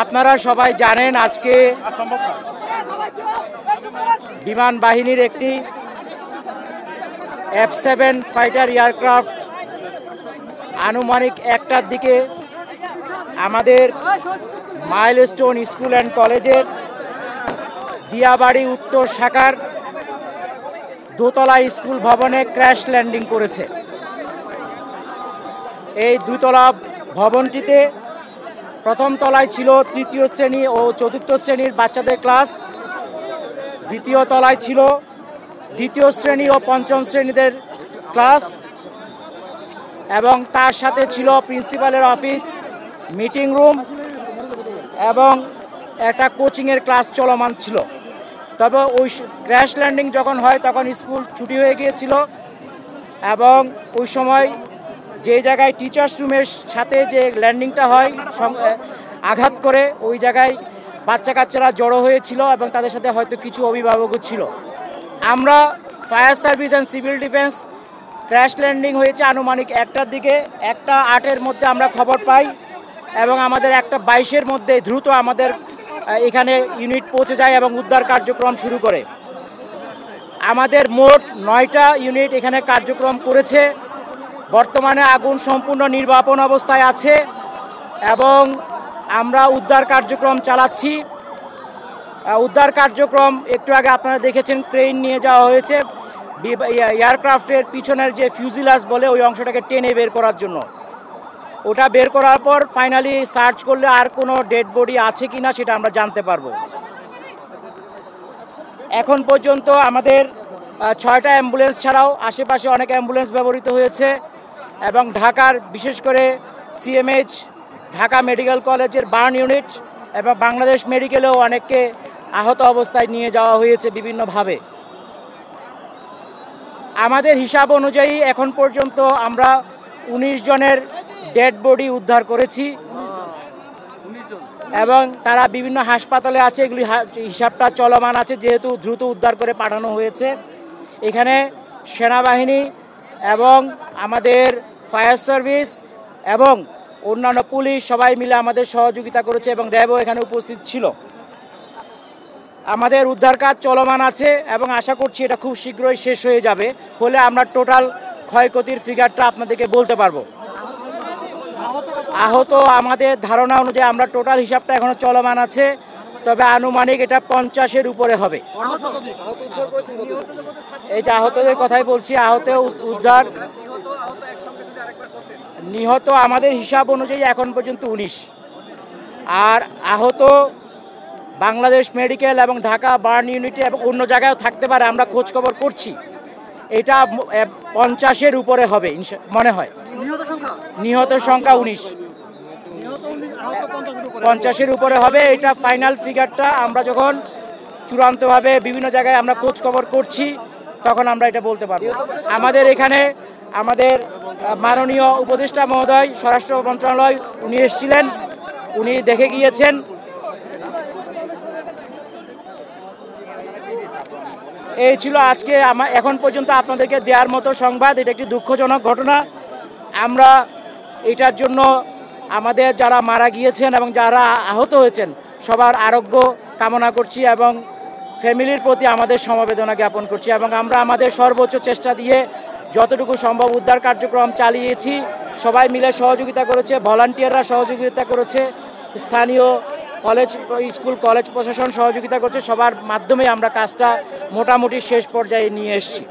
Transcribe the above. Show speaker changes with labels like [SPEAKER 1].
[SPEAKER 1] আপনারা সবাই জানেন আজকে বিমান বাহিনীর একটি F7 ফাইটার এয়ারক্রাফট আনুমানিক 1টার দিকে আমাদের মাইলস্টোন স্কুল অ্যান্ড কলেজের দিয়াবাড়ি উত্তর শাখার দোতলা স্কুল ভবনে ক্র্যাশ ল্যান্ডিং করেছে। এই দুতলা ভবনটিতে প্রথম তলায় ছিল তৃতীয় শ্রেণী ও চতুর্থ শ্রেণীর বাচ্চাদের ক্লাস, দ্বিতীয় তলায় ছিল দ্বিতীয় শ্রেণী ও পঞ্চম শ্রেণীদের ক্লাস এবং তার সাথে ছিল প্রিন্সিপালের অফিস, মিটিং রুম এবং একটা কোচিংয়ের ক্লাস চলমান ছিল। তবে ওই ক্র্যাশ ল্যান্ডিং যখন হয় তখন স্কুল ছুটি হয়ে গিয়েছিল এবং ওই সময় যে জায়গায় টিচার্স রুমের সাথে যে ল্যান্ডিংটা হয় আঘাত করে ওই জায়গায় বাচ্চা কাচ্চারা জড়ো হয়েছিল এবং তাদের সাথে হয়তো কিছু অভিভাবকও ছিল। আমরা fire service and civil defence crash landing হয়েছে আনুমানিক 1টার দিকে, 1:08-এর মধ্যে আমরা খবর পাই এবং আমাদের 1:22-এর মধ্যে দ্রুত আমাদের এখানে ইউনিট পৌঁছে যায় এবং উদ্ধার কার্যক্রম শুরু করে। আমাদের মোট 9টা ইউনিট এখানে কার্যক্রম করেছে। বর্তমানে আগুন সম্পূর্ণ নির্বাপন অবস্থায় আছে এবং আমরা উদ্ধার কার্যক্রম চালাচ্ছি। উদ্ধার কার্যক্রম একটু আগে আপনারা দেখেছেন ক্রেন নিয়ে যাওয়া হয়েছে এয়ারক্রাফটের পিছনের যে ফিউজিলাজ বলে ওই অংশটাকে টেনে বের করার জন্য। ওটা বের করার পর ফাইনালি সার্চ করলে আর কোনো ডেড বডি আছে কিনা সেটা আমরা জানতে পারবো। এখন পর্যন্ত আমাদের 6টা অ্যাম্বুলেন্স ছাড়াও আশেপাশে অনেক অ্যাম্বুলেন্স ব্যবহৃত হয়েছে এবং ঢাকার বিশেষ করে সিএমএইচ ঢাকা মেডিকেল কলেজের বার্ন ইউনিট এবং বাংলাদেশ মেডিকেলেও অনেককে আহত অবস্থায় নিয়ে যাওয়া হয়েছে বিভিন্নভাবে। আমাদের হিসাব অনুযায়ী এখন পর্যন্ত আমরা 19 জনের ডেড বডি উদ্ধার করেছি এবং তারা বিভিন্ন হাসপাতালে আছে। এগুলি হিসাবটা চলমান আছে যেহেতু দ্রুত উদ্ধার করে পাঠানো হয়েছে। এখানে সেনাবাহিনী এবং আমাদের ফায়ার সার্ভিস এবং অন্যান্য পুলিশ সবাই মিলে আমাদের সহযোগিতা করেছে এবং র্যাবও এখানে উপস্থিত ছিল। আমাদের উদ্ধার কাজ চলমান আছে এবং আশা করছি এটা খুব শীঘ্রই শেষ হয়ে যাবে, হলে আমরা টোটাল ক্ষয়ক্ষতির ফিগারটা আপনাদেরকে বলতে পারবো। আহত আমাদের ধারণা অনুযায়ী আমরা টোটাল হিসাবটা এখনো চলমান আছে, তবে আনুমানিক এটা 50-এর উপরে হবে। এই যে আহতদের কথাই বলছি, আহত উদ্ধার নিহত আমাদের হিসাব অনুযায়ী এখন পর্যন্ত 19 আর আহত বাংলাদেশ মেডিকেল এবং ঢাকা বার্ন ইউনিটে এবং অন্য জায়গায়ও থাকতে পারে, আমরা খোঁজ খবর করছি। এটা 50-এর উপরে হবে মনে হয়। নিহতের সংখ্যা 19, 50-এর উপরে হবে। এটা ফাইনাল ফিগারটা আমরা যখন চূড়ান্তভাবে বিভিন্ন জায়গায় আমরা খোঁজ খবর করছি তখন আমরা এটা বলতে পারবো। আমাদের এখানে আমাদের মাননীয় উপদেষ্টা মহোদয় স্বরাষ্ট্র মন্ত্রণালয় উনি এসেছিলেন, উনি দেখে গিয়েছেন। এই ছিল আজকে এখন পর্যন্ত আপনাদেরকে দেওয়ার মতো সংবাদ। এটা একটি দুঃখজনক ঘটনা। আমরা এটার জন্য আমাদের যারা মারা গিয়েছেন এবং যারা আহত হয়েছেন সবার আরোগ্য কামনা করছি এবং ফ্যামিলির প্রতি আমাদের সমবেদনা জ্ঞাপন করছি এবং আমরা আমাদের সর্বোচ্চ চেষ্টা দিয়ে যতটুকু সম্ভব উদ্ধার কার্যক্রম চালিয়েছি। সবাই মিলে সহযোগিতা করেছে, ভলান্টিয়াররা সহযোগিতা করেছে, স্থানীয় স্কুল কলেজ প্রশাসন সহযোগিতা করছে। সবার মাধ্যমে আমরা কাজটা মোটামুটি শেষ পর্যায়ে নিয়ে এসেছি।